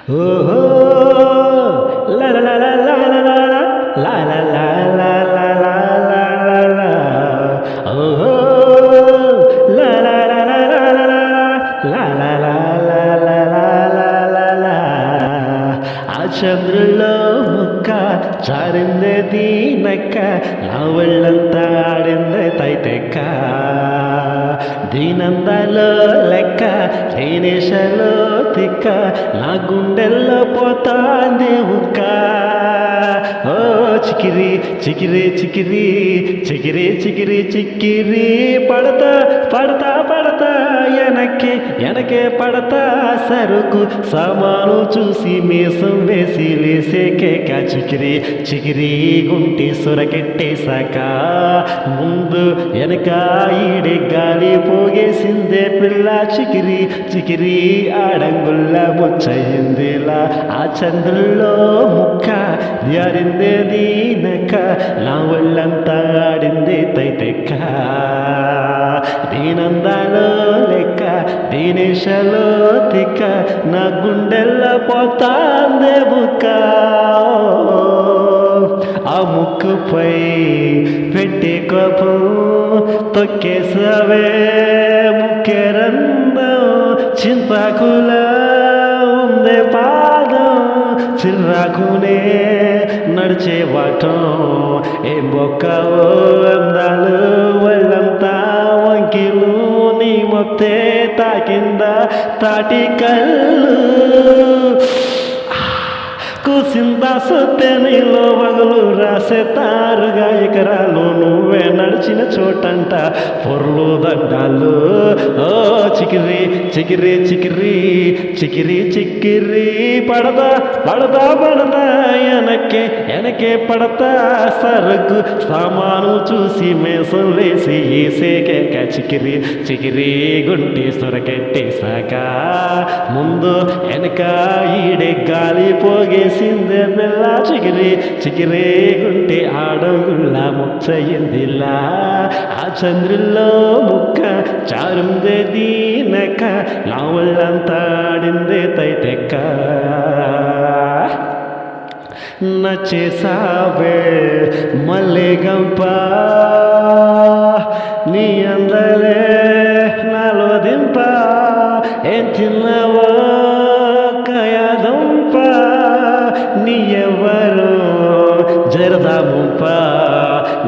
ఓహో లా లా లా లా లా లా లా లా లా లా లా లా లా లా లా. ఓహో లా లా లా లా లా లా లా లా లా లా లా లా లా లా లా. ఆ చంద్రుల్లో ముక్క జారిందే దీనక్క, నా ఒళ్ళంతా ఆడిందే తైతెక్క. దీనందాలో లెక్క రేణేశలో తిక్క, నా గుండెల్లో పోతాందే ఉక్క. ఓ చికిరి చికిరి చికిరి చికిరి చికిరి చిక్కిరి, పడతా పడతా పడతా ఎనకే ఎనకే పడతా, సరుకు సామాను చూసి మీసం వేసి లేసే కేక. చికిరి చికిరి గుంటి సొరకెట్టేశాక, ముందు వెనక ఈడే గాలి పోగేసిందే పిల్ల. చికిరి చికిరి ఆడంగుల్ల ముచ్చయిందిలా, ఆ చంద్రుల్లో ముక్క జారిందే దీనక్క, నా ఒళ్ళంతా ఆడిందే తైతెక్క. దీనందాలో లెక్క దీనేశలో తిక్క, నా గుండెల్లో పోతాందే బుక్క. ఆ ముక్కుపై పెట్టే కోపం తొక్కేసావే ముక్కెరందం, చింతాకులా ఉందే పాదం, చిర్రాకునే నడిచే వాటం. ఏ బొక్కవో అందాలు ఒళ్ళంతా వంకిలు, నీ మొత్తే తాకిందా తాటి కళ్ళు. కూసిందా సొత్తే నీలో వగులు రాసే తారుగా ఎకరాలు, నువ్వే నడిచిన చోటంట పొర్లు దండాలు. ఓ చికిరి చికిరి చికిరి చికిరి చిక్కిరి, పడదా పడదా పడదా ఎనకే ఎనకే పడతా, సరుకు సామాను చూసి మేసం వేసి ఏసే కేక. చికిరి చికిరి గుంటి సొరకెట్టేశాక, ముందు వెనక ఈడే గాలి పోగేసిందే పిల్ల. చికిరి చికిరి గుంటి ఆడగుళ్ళ ముచ్చయిందిలా, ఆ చంద్రుల్లో ముక్క చారుందే దీనక్క, నా ఒళ్ళంతా ఆడిందే తైతెక్క. నచ్చేసావే మల్లెగంప, నీ అందలే నాలో దింప, ఏం తిన్నావో కయాదుంప, నీ ఎవరు జరదా ముంప,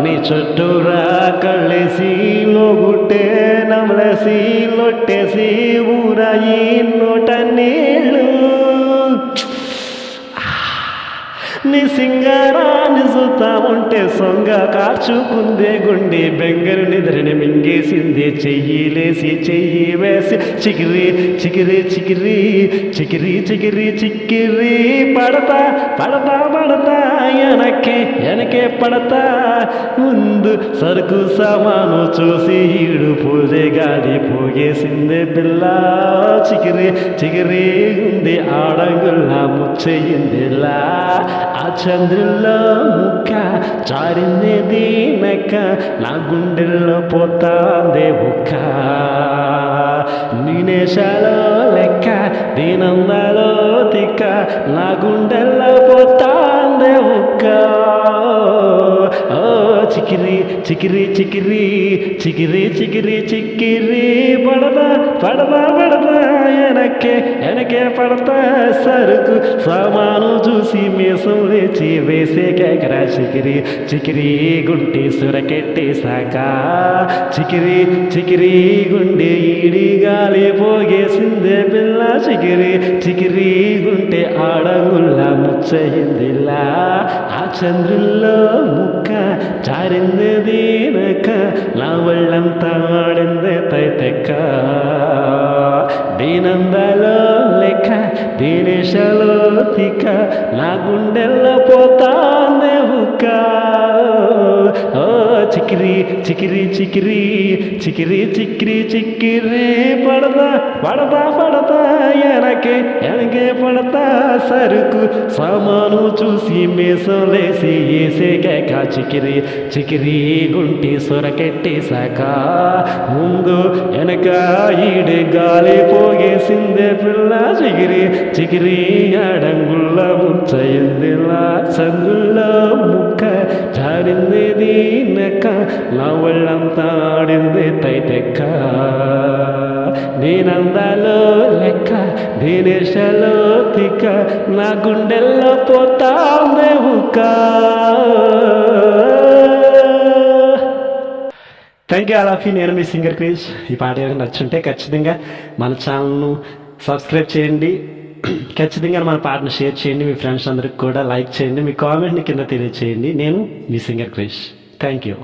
నీ చుట్టూరా కళ్ళేసి లోగుట్టే నమలేసి లొట్టేసి ఊరాయి నోట నీళ్ళు. నీ సింగారాన్ని చూతా ఉంటే సొంగ కార్చుకుందే గుండె, బెంగరు నిద్రని మింగేసింది చెయ్యి లేసి చెయ్యి వేసి. చికిరి చికిరి చికిరి చికిరి చికిరి చిక్కిరి, పడతా పడతా పడతా ఎనకే ఎనకే పడతా, ముందు సరుకు సామాను చూసి ఈడు పూజే గాలి పోగేసిందే పిల్ల. చికిరి చికిరి ఉంది ఆడంగుల్ల ముచ్చయిందిలా, ఆ చంద్రుల్లో ముక్క చారిందే దీనక్క, నా గుండెల్లో పోతాందే ఉక్క. నీనేశాలో లెక్క దీనందాలో తిక్క, నా గుండెల్లో పోతాందే ఉక్క. ఓ చికిరి చికిరి చికిరి చికిరి చికిరి చిక్కిరి, పడదా పడదా పడదా ఎనకే ఎనకే పడతా, సరుకు సామాను చూసి మీసం వేచి వేసే కేకరా. చికిరి చికిరి గుంటి సురకెట్టేశాక, చికిరి చికిరి గుండె ఈడి గాలి పోగేసిందే పిల్ల. చికిరి చికిరి గుంటె ఆడగుళ్ళ ముచ్చయిందిలా, ఆ చంద్రుల్లో ముక్క జారిందే దీనక్క, నా ఒళ్ళంతా ఆడిందే తైతెక్క. దీనందాలో లెక్క దీనేశలో తిక్క, నా గుండెల్లో పోతాందే ఉక్క. ఓ చికిరి చికిరి చికిరి చికిరి చికిరి చికిరి పడతా పడతా పడతా ఎనకే ఎనకే పడతా సరుకు సామాను చూసి మేసలేసి ఏసేగాక చికిరి చికిరి గుంటి సొరకెట్టేశాక ముందు వెనక ఈడే గాలి పోగేసిందే పిల్ల చికిరి చికిరి అడంగుళ్ళ ముచ్చయిందిలా సందుల్లో ముక్క జారింది దీనెక్క నా ఒళ్ళంతా ఆడింది తైటెక్క నేనందాలో లెక్క దేశలో తిక్క నా గుండెల్లో పోతాందే ఉక్క. Thank you all of you. నేను మీ సింగర్ క్రిష్. ఈ పాట ఏమైనా నచ్చుంటే ఖచ్చితంగా మన ఛానల్ను సబ్స్క్రైబ్ చేయండి. ఖచ్చితంగా మన పాటను షేర్ చేయండి. మీ ఫ్రెండ్స్ అందరికి కూడా లైక్ చేయండి. మీ కామెంట్ని కింద తెలియచేయండి. నేను మీ సింగర్ క్రిష్. Thank you.